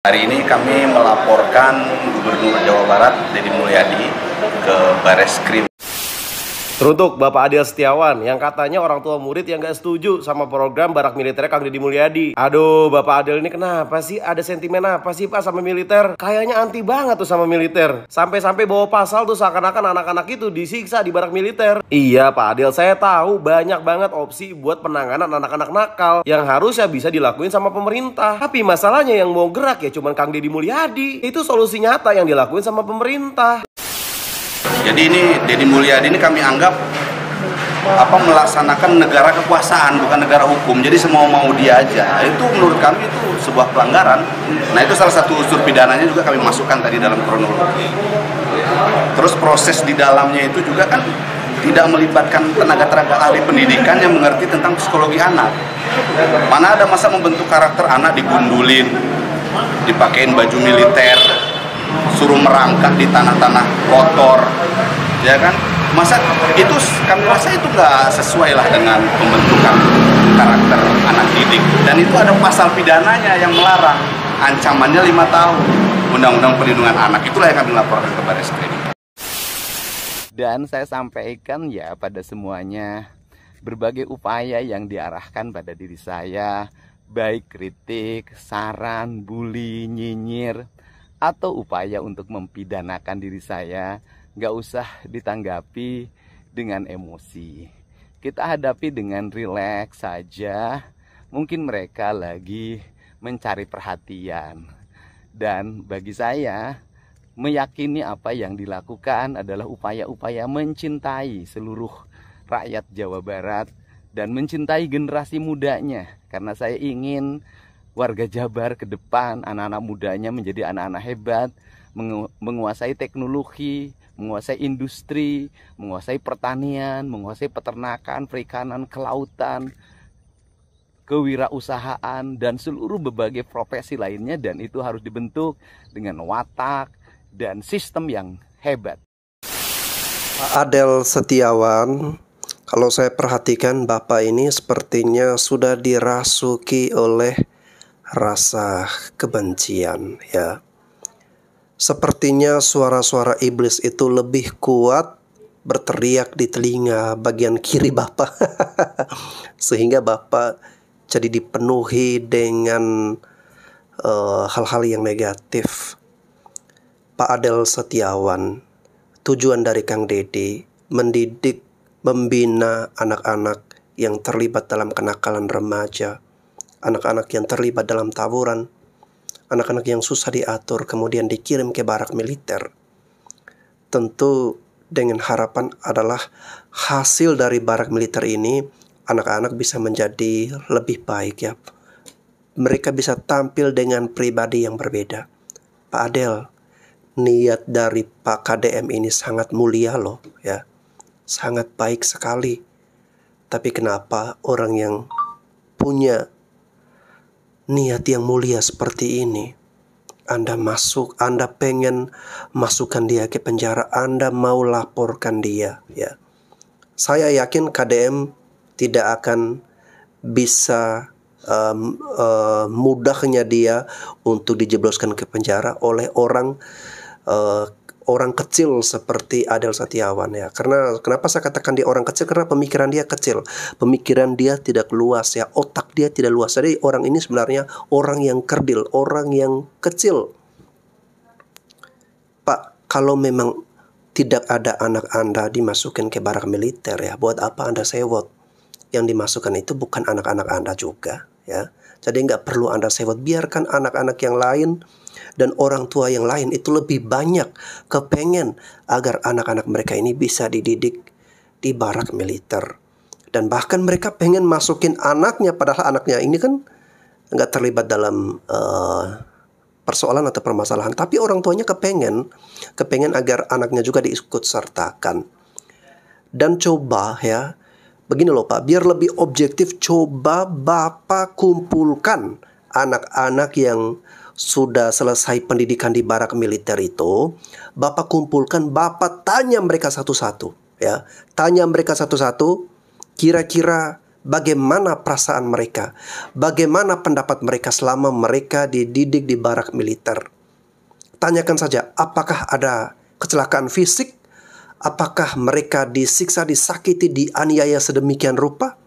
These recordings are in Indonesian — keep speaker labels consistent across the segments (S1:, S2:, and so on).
S1: Hari ini kami melaporkan Gubernur Jawa Barat Deddy Mulyadi ke Bareskrim.
S2: Teruntuk Bapak Adil Setiawan yang katanya orang tua murid yang gak setuju sama program barak militer Kang Deddy Mulyadi. Aduh, Bapak Adil ini kenapa sih? Ada sentimen apa sih Pak sama militer? Kayaknya anti banget tuh sama militer. Sampai-sampai bawa pasal tuh seakan-akan anak-anak itu disiksa di barak militer. Iya Pak Adil, saya tahu banyak banget opsi buat penanganan anak-anak nakal yang harusnya bisa dilakuin sama pemerintah. Tapi masalahnya yang mau gerak ya cuman Kang Deddy Mulyadi. Itu solusi nyata yang dilakuin sama pemerintah.
S1: Jadi ini Deddy Mulyadi ini kami anggap melaksanakan negara kekuasaan bukan negara hukum. Jadi semau mau dia aja. Itu menurut kami itu sebuah pelanggaran. Nah itu salah satu unsur pidananya juga kami masukkan tadi dalam kronologi. Terus proses di dalamnya itu juga kan tidak melibatkan tenaga ahli pendidikan yang mengerti tentang psikologi anak. Mana ada masa membentuk karakter anak digundulin, dipakein baju militer, suruh merangkak di tanah-tanah kotor, ya kan? Masa itu kami rasa itu nggak sesuai lah dengan pembentukan karakter anak didik. Dan itu ada pasal pidananya yang melarang, ancamannya 5 tahun. Undang-Undang Perlindungan Anak, itulah yang kami laporkan ke Bareskrim.
S3: Dan saya sampaikan ya pada semuanya, berbagai upaya yang diarahkan pada diri saya, baik kritik, saran, bully, nyinyir, atau upaya untuk mempidanakan diri saya, nggak usah ditanggapi dengan emosi. Kita hadapi dengan rileks saja. Mungkin mereka lagi mencari perhatian. Dan bagi saya, meyakini apa yang dilakukan adalah upaya-upaya mencintai seluruh rakyat Jawa Barat dan mencintai generasi mudanya. Karena saya ingin warga Jabar ke depan, anak-anak mudanya menjadi anak-anak hebat, menguasai teknologi, menguasai industri, menguasai pertanian, menguasai peternakan, perikanan, kelautan, kewirausahaan, dan seluruh berbagai profesi lainnya. Dan itu harus dibentuk dengan watak dan sistem yang hebat.
S4: Pak Adel Setiawan, kalau saya perhatikan Bapak ini sepertinya sudah dirasuki oleh rasa kebencian, ya. Sepertinya suara-suara iblis itu lebih kuat berteriak di telinga bagian kiri Bapak. Sehingga Bapak jadi dipenuhi dengan hal-hal yang negatif. Pak Adel Setiawan, tujuan dari Kang Deddy mendidik, membina anak-anak yang terlibat dalam kenakalan remaja, anak-anak yang terlibat dalam tawuran, anak-anak yang susah diatur kemudian dikirim ke barak militer. Tentu dengan harapan adalah hasil dari barak militer ini anak-anak bisa menjadi lebih baik, ya. Mereka bisa tampil dengan pribadi yang berbeda. Pak Adel, niat dari Pak KDM ini sangat mulia loh, ya. Sangat baik sekali. Tapi kenapa orang yang punya niat yang mulia seperti ini, Anda pengen masukkan dia ke penjara, Anda mau laporkan dia, ya. Saya yakin KDM tidak akan bisa mudahnya dia untuk dijebloskan ke penjara oleh orang kecil seperti Adel Setiawan, ya. Karena kenapa saya katakan dia orang kecil? Karena pemikiran dia kecil, pemikiran dia tidak luas, ya. Otak dia tidak luas. Jadi orang ini sebenarnya orang yang kerdil, orang yang kecil. Pak, kalau memang tidak ada anak Anda dimasukkan ke barak militer, ya, buat apa Anda sewot? Yang dimasukkan itu bukan anak-anak Anda juga, ya. Jadi nggak perlu Anda sewot. Biarkan anak-anak yang lain dan orang tua yang lain itu lebih banyak kepengen agar anak-anak mereka ini bisa dididik di barak militer. Dan bahkan mereka pengen masukin anaknya, padahal anaknya ini kan nggak terlibat dalam persoalan atau permasalahan. Tapi orang tuanya kepengen agar anaknya juga diikut sertakan. Dan coba, ya, begini loh Pak, biar lebih objektif, coba Bapak kumpulkan anak-anak yang sudah selesai pendidikan di barak militer itu. Bapak kumpulkan, Bapak tanya mereka satu-satu, ya. Tanya mereka satu-satu, kira-kira bagaimana perasaan mereka, bagaimana pendapat mereka selama mereka dididik di barak militer. Tanyakan saja, apakah ada kecelakaan fisik? Apakah mereka disiksa, disakiti, dianiaya sedemikian rupa?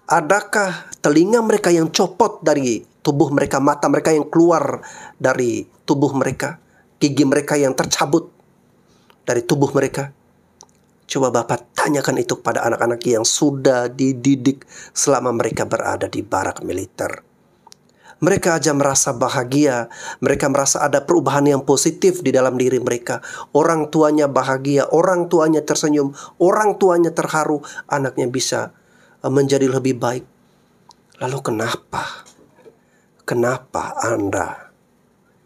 S4: Adakah telinga mereka yang copot dari tubuh mereka, mata mereka yang keluar dari tubuh mereka, gigi mereka yang tercabut dari tubuh mereka? Coba Bapak tanyakan itu kepada anak-anak yang sudah dididik selama mereka berada di barak militer. Mereka aja merasa bahagia, mereka merasa ada perubahan yang positif di dalam diri mereka. Orang tuanya bahagia, orang tuanya tersenyum, orang tuanya terharu, anaknya bisa menjadi lebih baik. Lalu kenapa Anda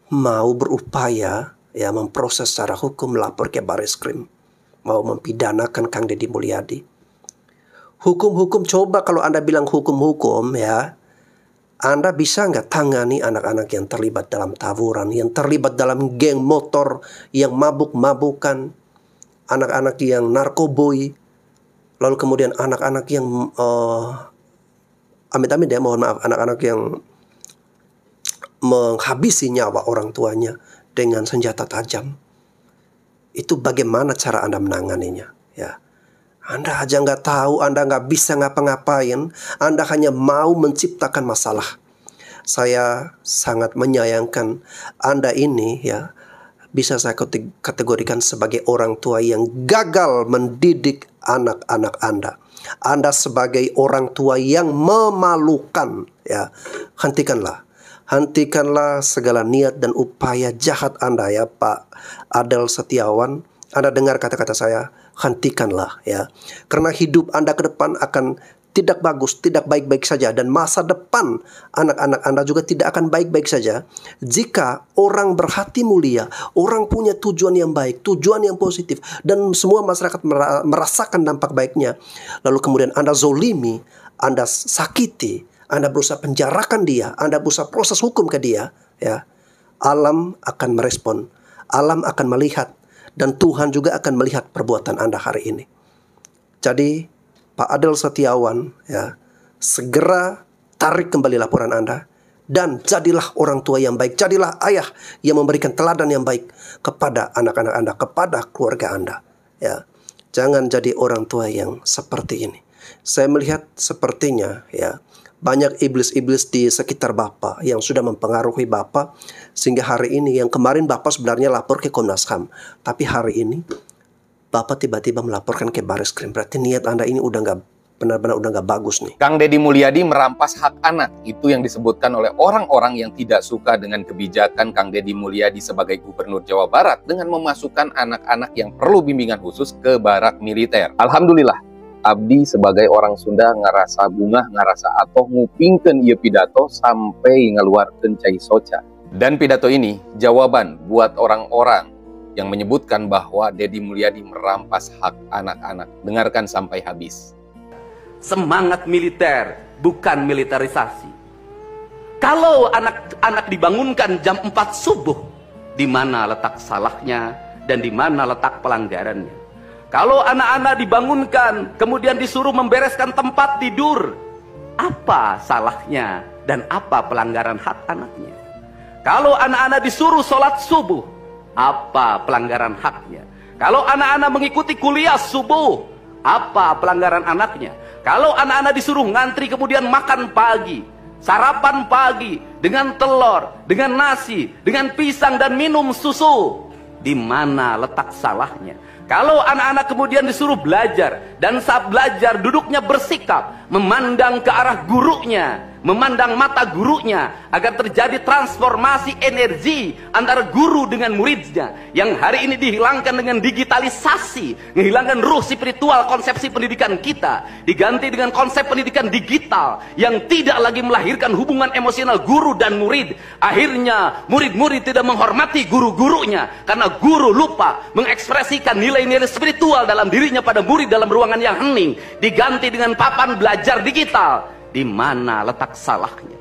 S4: mau berupaya memproses secara hukum, melapor ke Bareskrim, mau mempidanakan Kang Deddy Mulyadi? Hukum-hukum, coba kalau Anda bilang hukum-hukum Anda bisa nggak tangani anak-anak yang terlibat dalam tawuran, yang terlibat dalam geng motor, yang mabuk-mabukan, anak-anak yang narkoboy, lalu kemudian anak-anak yang amit-amit mohon maaf, anak-anak yang menghabisi nyawa orang tuanya dengan senjata tajam. Itu bagaimana cara Anda menanganinya? Anda aja nggak tahu, Anda nggak bisa ngapa-ngapain, Anda hanya mau menciptakan masalah. Saya sangat menyayangkan Anda ini bisa saya kategorikan sebagai orang tua yang gagal mendidik anak-anak Anda. Anda sebagai orang tua yang memalukan. Hentikanlah segala niat dan upaya jahat Anda Pak Adel Setiawan. Anda dengar kata-kata saya, hentikanlah karena hidup Anda ke depan akan tidak bagus, tidak baik-baik saja, dan masa depan anak-anak Anda juga tidak akan baik-baik saja jika orang berhati mulia, orang punya tujuan yang baik, tujuan yang positif, dan semua masyarakat merasakan dampak baiknya, lalu kemudian Anda zolimi, Anda sakiti, Anda berusaha penjarakan dia, Anda berusaha proses hukum ke dia, alam akan merespon, alam akan melihat, dan Tuhan juga akan melihat perbuatan Anda hari ini. Jadi Pak Adel Setiawan segera tarik kembali laporan Anda, dan jadilah orang tua yang baik, jadilah ayah yang memberikan teladan yang baik kepada anak-anak Anda, kepada keluarga Anda. Jangan jadi orang tua yang seperti ini. Saya melihat sepertinya banyak iblis-iblis di sekitar Bapak yang sudah mempengaruhi Bapak, sehingga hari ini, yang kemarin Bapak sebenarnya lapor ke Komnas HAM, tapi hari ini Bapak tiba-tiba melaporkan ke Bareskrim. Berarti niat Anda ini benar-benar udah nggak bagus nih.
S3: Kang Deddy Mulyadi merampas hak anak. Itu yang disebutkan oleh orang-orang yang tidak suka dengan kebijakan Kang Deddy Mulyadi sebagai Gubernur Jawa Barat dengan memasukkan anak-anak yang perlu bimbingan khusus ke barak militer. Alhamdulillah, abdi sebagai orang Sunda ngarasa bungah, ngarasa atoh ngupingkeun ieu pidato sampai ngaluarkeun cai soca. Dan pidato ini jawaban buat orang-orang yang menyebutkan bahwa Deddy Mulyadi merampas hak anak-anak. Dengarkan sampai habis.
S5: Semangat militer, bukan militerisasi. Kalau anak-anak dibangunkan jam 4 subuh, di mana letak salahnya dan di mana letak pelanggarannya? Kalau anak-anak dibangunkan, kemudian disuruh membereskan tempat tidur, apa salahnya dan apa pelanggaran hak anaknya? Kalau anak-anak disuruh sholat subuh, apa pelanggaran haknya? Kalau anak-anak mengikuti kuliah subuh, apa pelanggaran anaknya? Kalau anak-anak disuruh ngantri kemudian makan pagi, sarapan pagi dengan telur, dengan nasi, dengan pisang dan minum susu, di mana letak salahnya? Kalau anak-anak kemudian disuruh belajar, dan saat belajar duduknya bersikap, memandang ke arah gurunya, memandang mata gurunya, agar terjadi transformasi energi antara guru dengan muridnya, yang hari ini dihilangkan dengan digitalisasi, menghilangkan ruh spiritual konsepsi pendidikan kita, diganti dengan konsep pendidikan digital yang tidak lagi melahirkan hubungan emosional guru dan murid. Akhirnya murid-murid tidak menghormati guru-gurunya karena guru lupa mengekspresikan nilai-nilai spiritual dalam dirinya pada murid dalam ruangan yang hening, diganti dengan papan belajar digital. Di mana letak salahnya?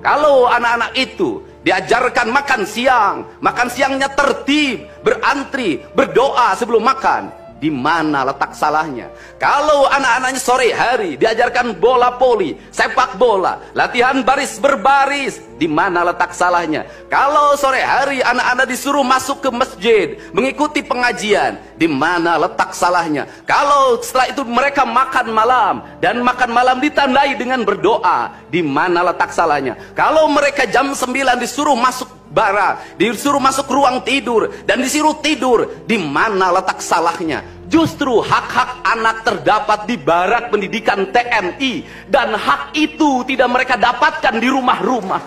S5: Kalau anak-anak itu diajarkan makan siang, makan siangnya tertib, berantri, berdoa sebelum makan, di mana letak salahnya? Kalau anak-anaknya sore hari diajarkan bola voli, sepak bola, latihan baris berbaris, di mana letak salahnya? Kalau sore hari anak-anak disuruh masuk ke masjid, mengikuti pengajian, di mana letak salahnya? Kalau setelah itu mereka makan malam, dan makan malam ditandai dengan berdoa, di mana letak salahnya? Kalau mereka jam 9 disuruh masuk bara, disuruh masuk ruang tidur, dan disuruh tidur, di mana letak salahnya? Justru hak-hak anak terdapat di barak pendidikan TNI, dan hak itu tidak mereka dapatkan di rumah-rumah.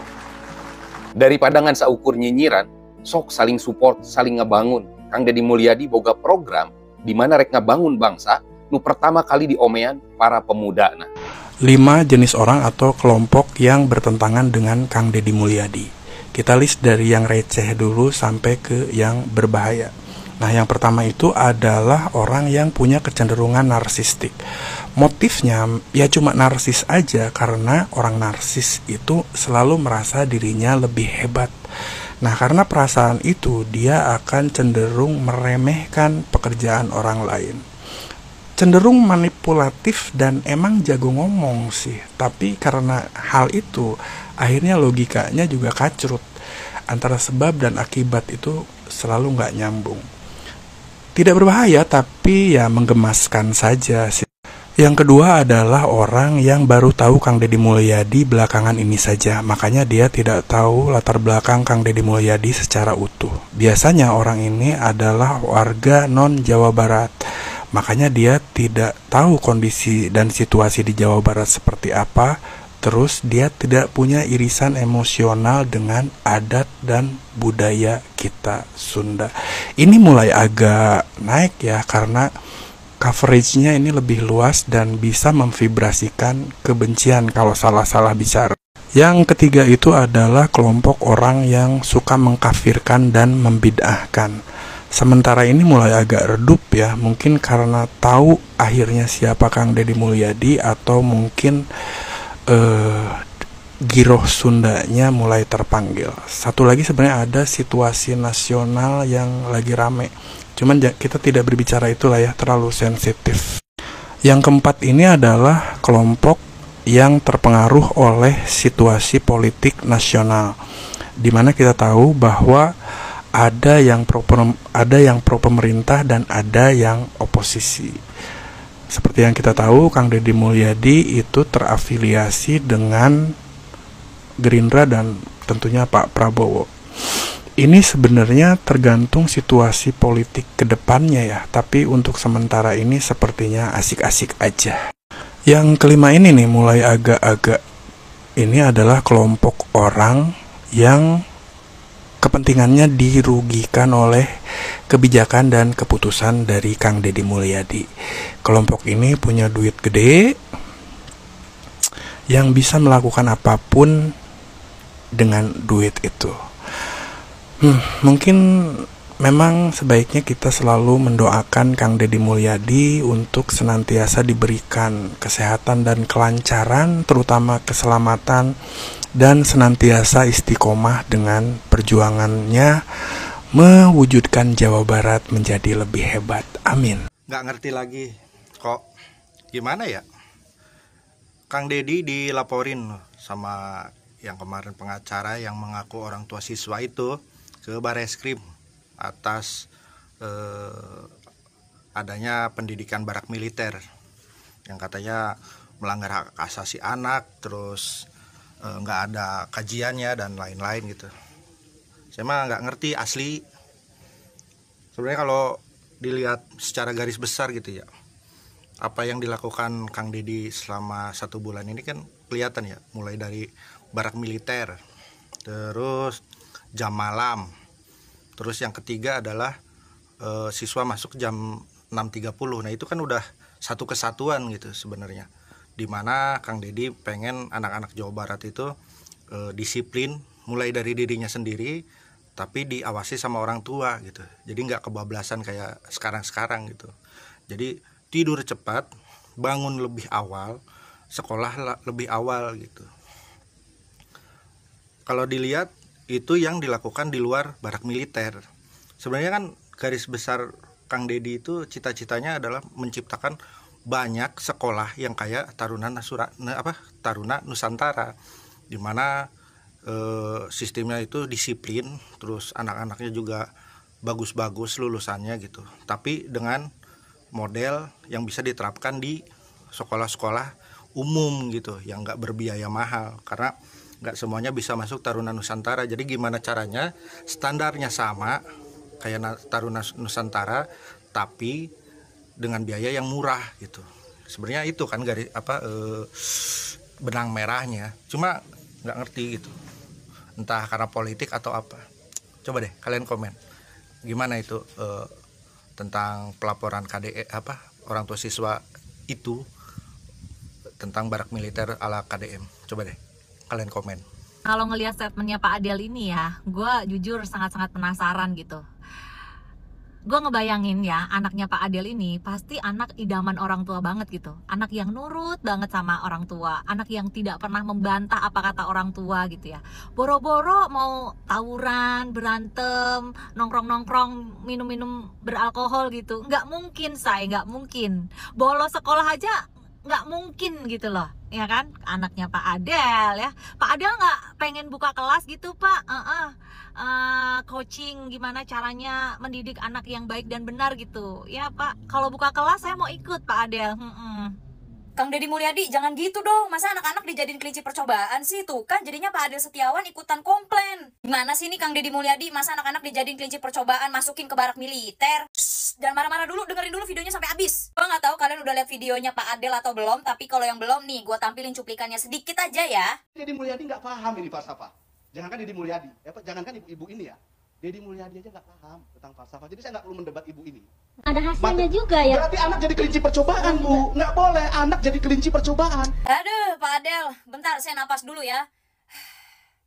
S6: Daripada ngan saukur nyinyiran, sok saling support, saling ngebangun. Kang Deddy Mulyadi boga program di mana rek ngebangun bangsa, nu pertama kali diomean para pemuda.
S7: 5 jenis orang atau kelompok yang bertentangan dengan Kang Deddy Mulyadi. Kita list dari yang receh dulu sampai ke yang berbahaya. Nah, yang pertama itu adalah orang yang punya kecenderungan narsistik. Motifnya ya cuma narsis aja, karena orang narsis itu selalu merasa dirinya lebih hebat. Nah, karena perasaan itu dia akan cenderung meremehkan pekerjaan orang lain. Cenderung manipulatif dan emang jago ngomong sih. Tapi karena hal itu akhirnya logikanya juga kacrut. Antara sebab dan akibat itu selalu nggak nyambung. Tidak berbahaya tapi ya menggemaskan saja sih. Yang kedua adalah orang yang baru tahu Kang Deddy Mulyadi belakangan ini saja. Makanya dia tidak tahu latar belakang Kang Deddy Mulyadi secara utuh. Biasanya orang ini adalah warga non-Jawa Barat. Makanya dia tidak tahu kondisi dan situasi di Jawa Barat seperti apa. Terus dia tidak punya irisan emosional dengan adat dan budaya kita Sunda. Ini mulai agak naik ya, karena coveragenya ini lebih luas dan bisa memvibrasikan kebencian kalau salah-salah bicara. Yang ketiga itu adalah kelompok orang yang suka mengkafirkan dan membid'ahkan. Sementara ini mulai agak redup ya, mungkin karena tahu akhirnya siapa Kang Deddy Mulyadi, atau mungkin giroh Sundanya mulai terpanggil. Satu lagi sebenarnya ada situasi nasional yang lagi rame. Cuman kita tidak berbicara itulah ya, terlalu sensitif. Yang keempat ini adalah kelompok yang terpengaruh oleh situasi politik nasional, di mana kita tahu bahwa ada yang pro pemerintah dan ada yang oposisi. Seperti yang kita tahu, Kang Deddy Mulyadi itu terafiliasi dengan Gerindra dan tentunya Pak Prabowo. Ini sebenarnya tergantung situasi politik ke depannya ya, tapi untuk sementara ini sepertinya asik-asik aja. Yang kelima ini nih mulai agak-agak, ini adalah kelompok orang yang kepentingannya dirugikan oleh kebijakan dan keputusan dari Kang Deddy Mulyadi. Kelompok ini punya duit gede yang bisa melakukan apapun dengan duit itu. Mungkin memang sebaiknya kita selalu mendoakan Kang Deddy Mulyadi untuk senantiasa diberikan kesehatan dan kelancaran, terutama keselamatan, dan senantiasa istiqomah dengan perjuangannya mewujudkan Jawa Barat menjadi lebih hebat. Amin.
S8: Nggak ngerti lagi kok gimana ya, Kang Deddy dilaporin sama yang kemarin pengacara yang mengaku orang tua siswa itu ke Bareskrim atas adanya pendidikan barak militer yang katanya melanggar hak asasi anak, terus nggak ada kajiannya dan lain-lain gitu. Saya mah nggak ngerti asli. Sebenarnya kalau dilihat secara garis besar gitu ya, apa yang dilakukan Kang Deddy selama 1 bulan ini kan kelihatan ya, mulai dari barak militer, terus jam malam, terus yang ketiga adalah siswa masuk jam 6.30. Nah itu kan udah satu kesatuan gitu sebenarnya, dimana Kang Deddy pengen anak-anak Jawa Barat itu disiplin mulai dari dirinya sendiri, tapi diawasi sama orang tua gitu. Jadi nggak kebablasan kayak sekarang gitu. Jadi tidur cepat, bangun lebih awal, sekolah lebih awal gitu. Kalau dilihat itu yang dilakukan di luar barak militer. Sebenarnya kan garis besar Kang Deddy itu cita-citanya adalah menciptakan banyak sekolah yang kayak Taruna Nusantara, di mana sistemnya itu disiplin, terus anak-anaknya juga bagus-bagus lulusannya gitu. Tapi dengan model yang bisa diterapkan di sekolah-sekolah umum gitu, yang nggak berbiaya mahal, karena nggak semuanya bisa masuk Taruna Nusantara. Jadi gimana caranya standarnya sama kayak Taruna Nusantara, tapi dengan biaya yang murah gitu. Sebenarnya itu kan benang merahnya. Cuma nggak ngerti gitu. Entah karena politik atau apa. Coba deh kalian komen. Gimana itu tentang pelaporan KDE orang tua siswa itu tentang barak militer ala KDM. Coba deh kalian komen.
S9: Kalau ngelihat statementnya Pak Adel ini ya, gue jujur sangat-sangat penasaran gitu. Gue ngebayangin ya, anaknya Pak Adel ini pasti anak idaman orang tua banget gitu. Anak yang nurut banget sama orang tua, anak yang tidak pernah membantah apa kata orang tua gitu ya. Boro-boro mau tawuran, berantem, nongkrong-nongkrong, minum-minum beralkohol gitu. Nggak mungkin, nggak mungkin. Bolos sekolah aja nggak mungkin gitu loh, ya kan? Anaknya Pak Adel ya. Pak Adel nggak pengen buka kelas gitu Pak? Coaching gimana caranya mendidik anak yang baik dan benar gitu ya Pak. Kalau buka kelas saya mau ikut Pak Adel.
S10: Kang Deddy Mulyadi, jangan gitu dong. Masa anak-anak dijadiin kelinci percobaan sih? Tuh kan jadinya Pak Adel Setiawan ikutan komplain. Gimana sih nih Kang Deddy Mulyadi? Masa anak-anak dijadiin kelinci percobaan masukin ke barak militer? Shh, jangan marah-marah dulu, dengerin dulu videonya sampai habis. Gue nggak tahu kalian udah lihat videonya Pak Adel atau belum, tapi kalau yang belum nih, gue tampilin cuplikannya sedikit aja ya.
S1: Deddy Mulyadi nggak paham ini falsafah. Jangankan Deddy Mulyadi, jangankan ibu-ibu ini ya. Deddy Mulyadi aja nggak paham tentang falsafah. Jadi saya nggak perlu mendebat ibu ini.
S11: Ada hasilnya juga ya.
S1: Berarti anak jadi kelinci percobaan, Bu. Nggak boleh anak jadi kelinci percobaan.
S10: Aduh, Pak Adel, bentar saya napas dulu ya.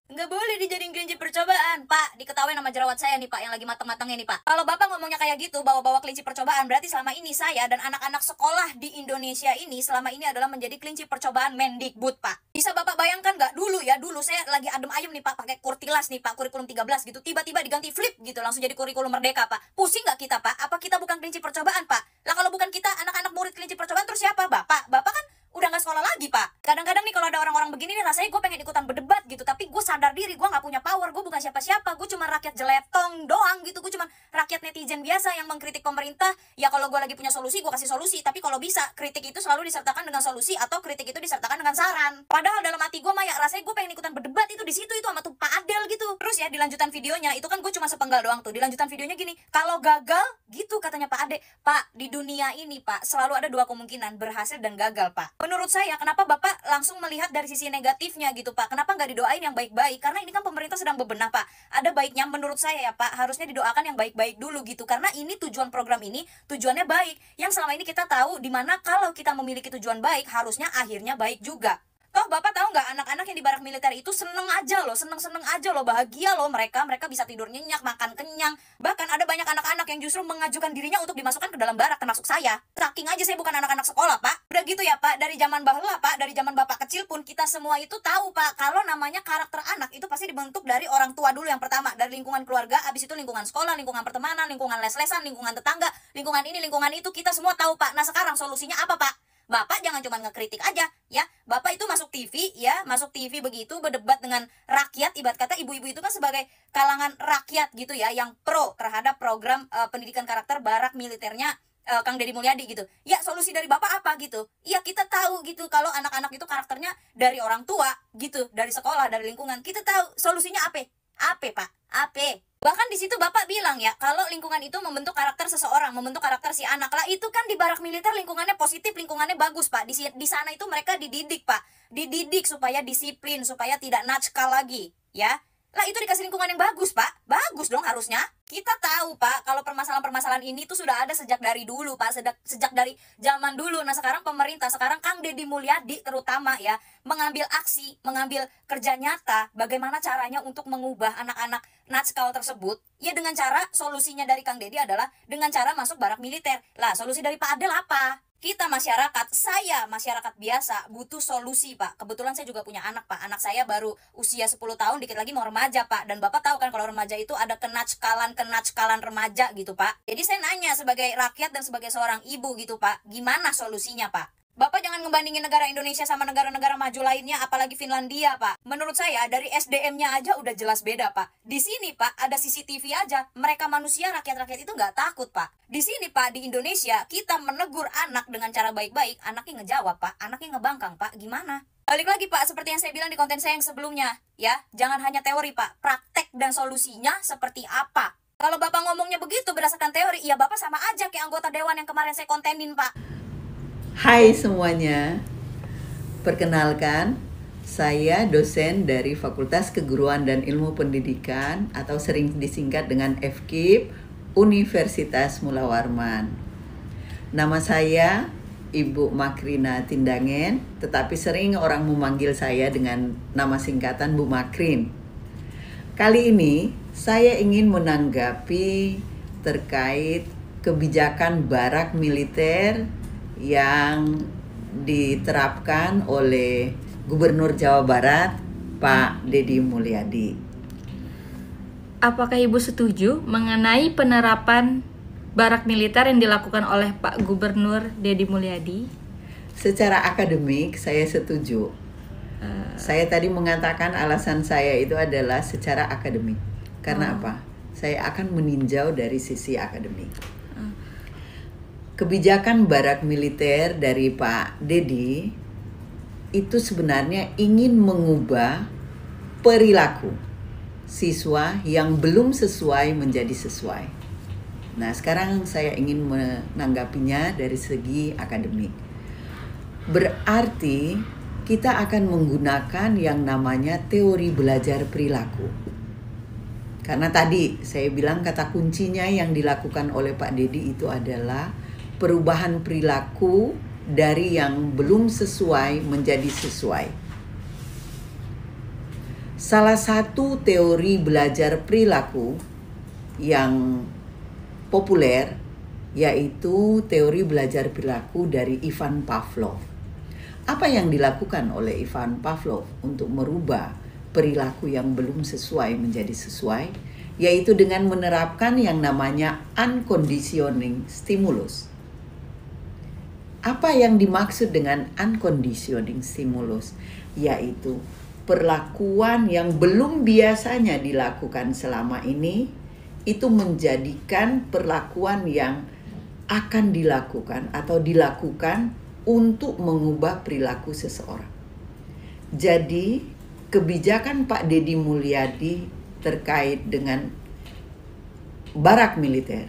S10: Nggak boleh dijadiin kelinci percobaan, Pak. Diketahui nama jerawat saya nih, Pak, yang lagi mateng-matengnya nih, Pak. Kalau Bapak ngomongnya kayak gitu, bawa-bawa kelinci percobaan, berarti selama ini saya dan anak-anak sekolah di Indonesia ini selama ini adalah menjadi kelinci percobaan Mendikbud, Pak. Bisa Bapak bayangkan nggak dulu ya, dulu saya lagi adem ayem nih, Pak, pakai kurtilas nih, Pak, kurikulum 13 gitu. Tiba-tiba diganti flip gitu, langsung jadi kurikulum merdeka, Pak. Pusing nggak kita, Pak? Apa kita bukan kelinci percobaan, Pak? Lah kalau bukan kita, anak-anak murid kelinci percobaan, terus siapa, Bapak? Bapak kan udah nggak sekolah lagi, Pak. Kadang-kadang nih kalau ada orang-orang begini nih, rasanya gue pengen ikutan berdebat gitu, tapi gue sadar diri gue nggak punya power, gue bukan siapa-siapa, gue cuma rakyat jeletong doang gitu, gue cuma rakyat netizen biasa yang mengkritik pemerintah. Ya kalau gue lagi punya solusi, gue kasih solusi, tapi kalau bisa kritik itu selalu disertakan dengan solusi atau kritik itu disertakan dengan saran. Padahal dalam hati gue mah ya rasanya gue pengen ikutan berdebat itu di situ itu sama tuh Pak Adel gitu. Terus ya di lanjutan videonya itu kan gue cuma sepenggal doang tuh. Di lanjutan videonya gini, kalau gagal gitu katanya Pak Ade, Pak, di dunia ini Pak selalu ada dua kemungkinan, berhasil dan gagal, Pak. Menurut saya kenapa Bapak langsung melihat dari sisi negatifnya gitu, Pak? Kenapa nggak didoain yang baik-baik? Karena ini kan pemerintah sedang bebenah, Pak. Ada baiknya menurut saya ya, Pak. Harusnya didoakan yang baik-baik dulu gitu. Karena ini tujuan program ini, tujuannya baik. Yang selama ini kita tahu dimana kalau kita memiliki tujuan baik, harusnya akhirnya baik juga. Toh Bapak tahu nggak, anak-anak yang di barak militer itu seneng aja loh, seneng-seneng aja loh, bahagia loh mereka bisa tidur nyenyak, makan kenyang. Bahkan ada banyak anak-anak yang justru mengajukan dirinya untuk dimasukkan ke dalam barak, termasuk saya. Saking aja saya bukan anak-anak sekolah, Pak. Udah gitu ya, Pak, dari zaman bahula, Pak, dari zaman Bapak kecil pun kita semua itu tahu, Pak, kalau namanya karakter anak itu pasti dibentuk dari orang tua dulu yang pertama, dari lingkungan keluarga, habis itu lingkungan sekolah, lingkungan pertemanan, lingkungan les-lesan, lingkungan tetangga, lingkungan ini, lingkungan itu, kita semua tahu, Pak. Nah sekarang solusinya apa, Pak? Bapak jangan cuma ngekritik aja, ya. Bapak itu masuk TV, ya, masuk TV begitu, berdebat dengan rakyat. Ibarat kata ibu-ibu itu kan sebagai kalangan rakyat gitu ya, yang pro terhadap program pendidikan karakter barak militernya Kang Deddy Mulyadi gitu. Ya, solusi dari Bapak apa gitu? Ya, kita tahu gitu kalau anak-anak itu karakternya dari orang tua gitu, dari sekolah, dari lingkungan. Kita tahu solusinya apa? Apa, Pak? Apa? Bahkan di situ Bapak bilang ya, kalau lingkungan itu membentuk karakter seseorang, membentuk karakter si anak. Lah itu kan di barak militer lingkungannya positif, lingkungannya bagus, Pak. Di sana itu mereka dididik, Pak. Dididik supaya disiplin, supaya tidak nakal lagi, ya. Lah itu dikasih lingkungan yang bagus, Pak. Bagus dong harusnya. Kita tahu, Pak, kalau permasalahan-permasalahan ini tuh sudah ada sejak dari dulu, Pak. Sejak dari zaman dulu. Nah, sekarang pemerintah, sekarang Kang Deddy Mulyadi terutama ya, mengambil aksi, mengambil kerja nyata bagaimana caranya untuk mengubah anak-anak nakal tersebut Ya dengan cara, solusinya dari Kang Deddy adalah dengan cara masuk barak militer. Lah, solusi dari Pak Adel apa? Kita masyarakat, saya masyarakat biasa butuh solusi, Pak. Kebetulan saya juga punya anak, Pak. Anak saya baru usia 10 tahun, dikit lagi mau remaja, Pak. Dan Bapak tahu kan kalau remaja itu ada kenackalan remaja gitu, Pak. Jadi saya nanya sebagai rakyat dan sebagai seorang ibu gitu, Pak. Gimana solusinya, Pak? Bapak jangan ngebandingin negara Indonesia sama negara-negara maju lainnya, apalagi Finlandia, Pak. Menurut saya, dari SDM-nya aja udah jelas beda, Pak. Di sini, Pak, ada CCTV aja. Mereka manusia, rakyat-rakyat itu nggak takut, Pak. Di sini, Pak, di Indonesia, kita menegur anak dengan cara baik-baik. Anaknya ngejawab, Pak. Anaknya ngebangkang, Pak. Gimana? Balik lagi, Pak, seperti yang saya bilang di konten saya yang sebelumnya. Ya, jangan hanya teori, Pak. Praktek dan solusinya seperti apa? Kalau Bapak ngomongnya begitu berdasarkan teori, ya Bapak sama aja kayak anggota dewan yang kemarin saya kontenin, Pak.
S12: Hai semuanya, perkenalkan saya dosen dari Fakultas Keguruan dan Ilmu Pendidikan atau sering disingkat dengan FKIP Universitas Mula Warman. Nama saya Ibu Makrina Tindangen, tetapi sering orang memanggil saya dengan nama singkatan Bu Makrin. Kali ini saya ingin menanggapi terkait kebijakan barak militer yang diterapkan oleh Gubernur Jawa Barat, Pak Deddy Mulyadi.
S13: Apakah Ibu setuju mengenai penerapan barak militer yang dilakukan oleh Pak Gubernur Deddy Mulyadi?
S12: Secara akademik, saya setuju. Saya tadi mengatakan alasan saya itu adalah secara akademik. Karena apa? Saya akan meninjau dari sisi akademik. Kebijakan barak militer dari Pak Deddy itu sebenarnya ingin mengubah perilaku siswa yang belum sesuai menjadi sesuai. Nah, sekarang saya ingin menanggapinya dari segi akademik. Berarti kita akan menggunakan yang namanya teori belajar perilaku. Karena tadi saya bilang kata kuncinya yang dilakukan oleh Pak Deddy itu adalah perubahan perilaku dari yang belum sesuai menjadi sesuai. Salah satu teori belajar perilaku yang populer yaitu teori belajar perilaku dari Ivan Pavlov. Apa yang dilakukan oleh Ivan Pavlov untuk merubah perilaku yang belum sesuai menjadi sesuai? Yaitu dengan menerapkan yang namanya unconditioning stimulus. Apa yang dimaksud dengan unconditioning stimulus? Yaitu perlakuan yang belum biasanya dilakukan selama ini itu menjadikan perlakuan yang akan dilakukan atau dilakukan untuk mengubah perilaku seseorang. Jadi kebijakan Pak Deddy Mulyadi terkait dengan barak militer,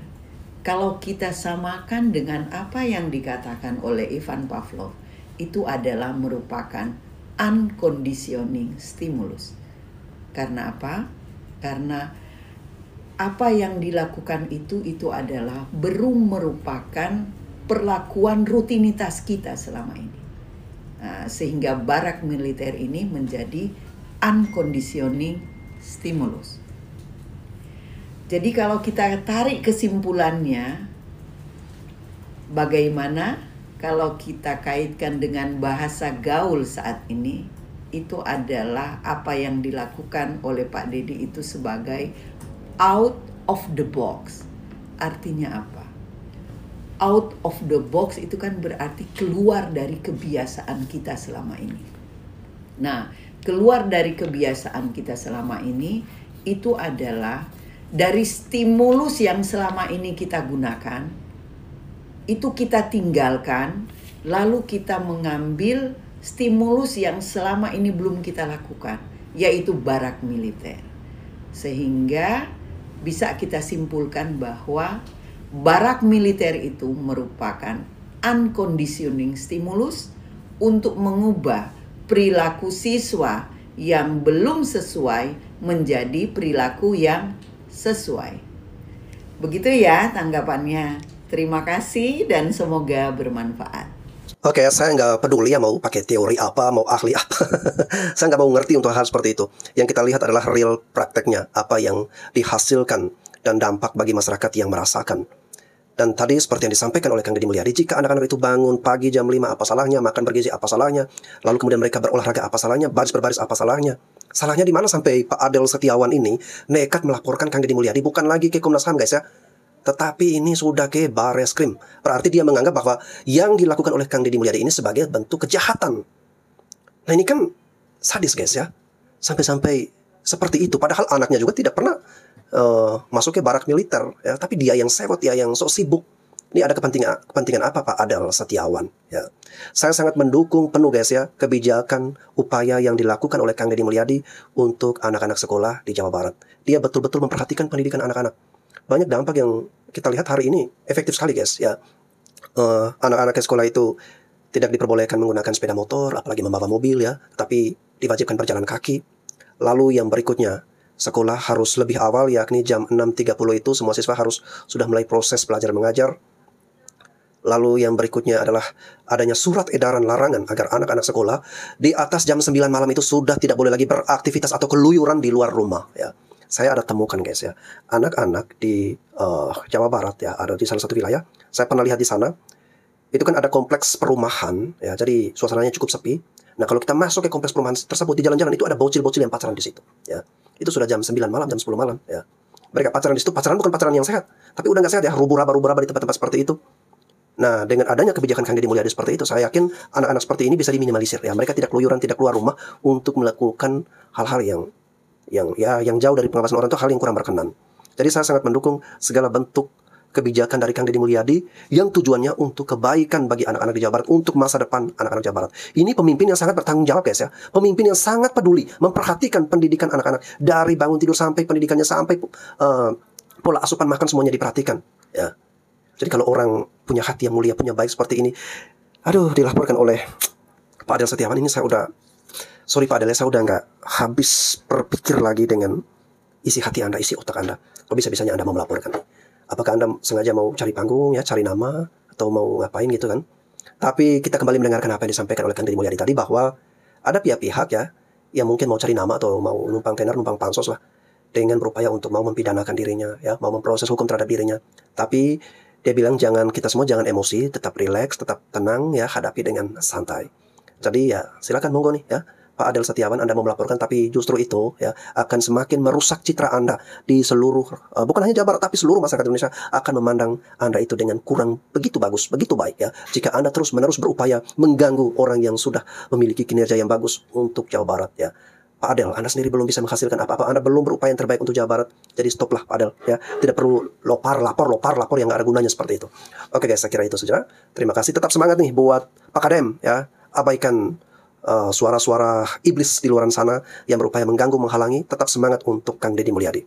S12: kalau kita samakan dengan apa yang dikatakan oleh Ivan Pavlov, itu adalah merupakan unconditioning stimulus. Karena apa? Karena apa yang dilakukan itu adalah belum merupakan perlakuan rutinitas kita selama ini. Nah, sehingga barak militer ini menjadi unconditioning stimulus. Jadi kalau kita tarik kesimpulannya, bagaimana kalau kita kaitkan dengan bahasa gaul saat ini, itu adalah apa yang dilakukan oleh Pak Deddy itu sebagai out of the box. Artinya apa? Out of the box itu kan berarti keluar dari kebiasaan kita selama ini. Nah, keluar dari kebiasaan kita selama ini itu adalah dari stimulus yang selama ini kita gunakan, itu kita tinggalkan, lalu kita mengambil stimulus yang selama ini belum kita lakukan, yaitu barak militer. Sehingga bisa kita simpulkan bahwa barak militer itu merupakan unconditioning stimulus untuk mengubah perilaku siswa yang belum sesuai menjadi perilaku yang sesuai. Begitu ya tanggapannya. Terima kasih dan semoga bermanfaat.
S4: Oke, saya nggak peduli ya mau pakai teori apa, mau ahli apa. Saya nggak mau ngerti untuk hal seperti itu. Yang kita lihat adalah real prakteknya, apa yang dihasilkan dan dampak bagi masyarakat yang merasakan. Dan tadi seperti yang disampaikan oleh Kang Deddy Mulyadi, jika anak-anak itu bangun pagi jam 5, apa salahnya? Makan bergizi, apa salahnya? Lalu kemudian mereka berolahraga, apa salahnya? Baris berbaris, apa salahnya? Salahnya di mana sampai Pak Adel Setiawan ini nekat melaporkan Kang Deddy Mulyadi? Bukan lagi ke Komnas HAM guys ya, tetapi ini sudah ke Bareskrim. Berarti dia menganggap bahwa yang dilakukan oleh Kang Deddy Mulyadi ini sebagai bentuk kejahatan. Nah ini kan sadis guys ya, sampai-sampai seperti itu. Padahal anaknya juga tidak pernah masuk ke barak militer ya, tapi dia yang sewot, dia yang sok sibuk. Ini ada kepentingan apa Pak Adel Setiawan ya. Saya sangat mendukung penuh guys ya kebijakan upaya yang dilakukan oleh Kang Deddy Mulyadi untuk anak-anak sekolah di Jawa Barat. Dia betul-betul memperhatikan pendidikan anak-anak. Banyak dampak yang kita lihat hari ini efektif sekali guys ya. Anak-anak ke sekolah itu tidak diperbolehkan menggunakan sepeda motor, apalagi membawa mobil ya, tapi diwajibkan berjalan kaki. Lalu yang berikutnya, sekolah harus lebih awal, yakni jam 6.30 itu semua siswa harus sudah mulai proses belajar mengajar. Lalu yang berikutnya adalah adanya surat edaran larangan agar anak-anak sekolah di atas jam 9 malam itu sudah tidak boleh lagi beraktivitas atau keluyuran di luar rumah ya. Saya ada temukan guys ya, anak-anak di Jawa Barat ya, ada di salah satu wilayah. Saya pernah lihat di sana, itu kan ada kompleks perumahan ya, jadi suasananya cukup sepi. Nah kalau kita masuk ke kompleks perumahan tersebut, di jalan-jalan itu ada bocil-bocil yang pacaran di situ ya. Itu sudah jam 9 malam, jam 10 malam ya. Mereka pacaran di situ, pacaran bukan pacaran yang sehat, tapi udah nggak sehat ya, rubu-raba di tempat-tempat seperti itu. Nah dengan adanya kebijakan Kang Deddy Mulyadi seperti itu, saya yakin anak-anak seperti ini bisa diminimalisir ya. Mereka tidak keluyuran, tidak keluar rumah untuk melakukan hal-hal yang jauh dari pengawasan orang, itu hal yang kurang berkenan. Jadi saya sangat mendukung segala bentuk kebijakan dari Kang Deddy Mulyadi yang tujuannya untuk kebaikan bagi anak-anak di Jawa Barat, untuk masa depan anak-anak Jawa Barat. Ini pemimpin yang sangat bertanggung jawab guys ya. Pemimpin yang sangat peduli, memperhatikan pendidikan anak-anak dari bangun tidur sampai pendidikannya, sampai pola asupan makan semuanya diperhatikan ya. Jadi kalau orang punya hati yang mulia, punya baik seperti ini, aduh, dilaporkan oleh Pak Adel Setiawan ini, saya udah, sorry Pak Adel, saya udah nggak habis berpikir lagi dengan isi hati Anda, isi otak Anda. Kok bisa-bisanya Anda mau melaporkan? Apakah Anda sengaja mau cari panggung ya, cari nama, atau mau ngapain gitu kan? Tapi kita kembali mendengarkan apa yang disampaikan oleh Kang Deddy Mulyadi tadi, bahwa ada pihak-pihak ya yang mungkin mau cari nama atau mau numpang tenar, numpang pansos lah, dengan berupaya untuk mau mempidanakan dirinya ya, mau memproses hukum terhadap dirinya. Tapi dia bilang kita semua jangan emosi, tetap rileks, tetap tenang ya, hadapi dengan santai. Jadi ya silakan monggo nih ya, Pak Adel Setiawan, Anda mau melaporkan, tapi justru itu ya akan semakin merusak citra Anda di seluruh, bukan hanya Jawa Barat, tapi seluruh masyarakat Indonesia akan memandang Anda itu dengan kurang begitu bagus, begitu baik ya, jika Anda terus-menerus berupaya mengganggu orang yang sudah memiliki kinerja yang bagus untuk Jawa Barat ya. Pak Adel, Anda sendiri belum bisa menghasilkan apa-apa, Anda belum berupaya yang terbaik untuk Jawa Barat, jadi stoplah Pak Adel ya. Tidak perlu lapor yang gak ada gunanya seperti itu. Oke guys, saya kira itu saja. Terima kasih, tetap semangat nih buat Pak Kadem ya. Abaikan suara-suara iblis di luar sana yang berupaya mengganggu, menghalangi. Tetap semangat untuk Kang Deddy Mulyadi.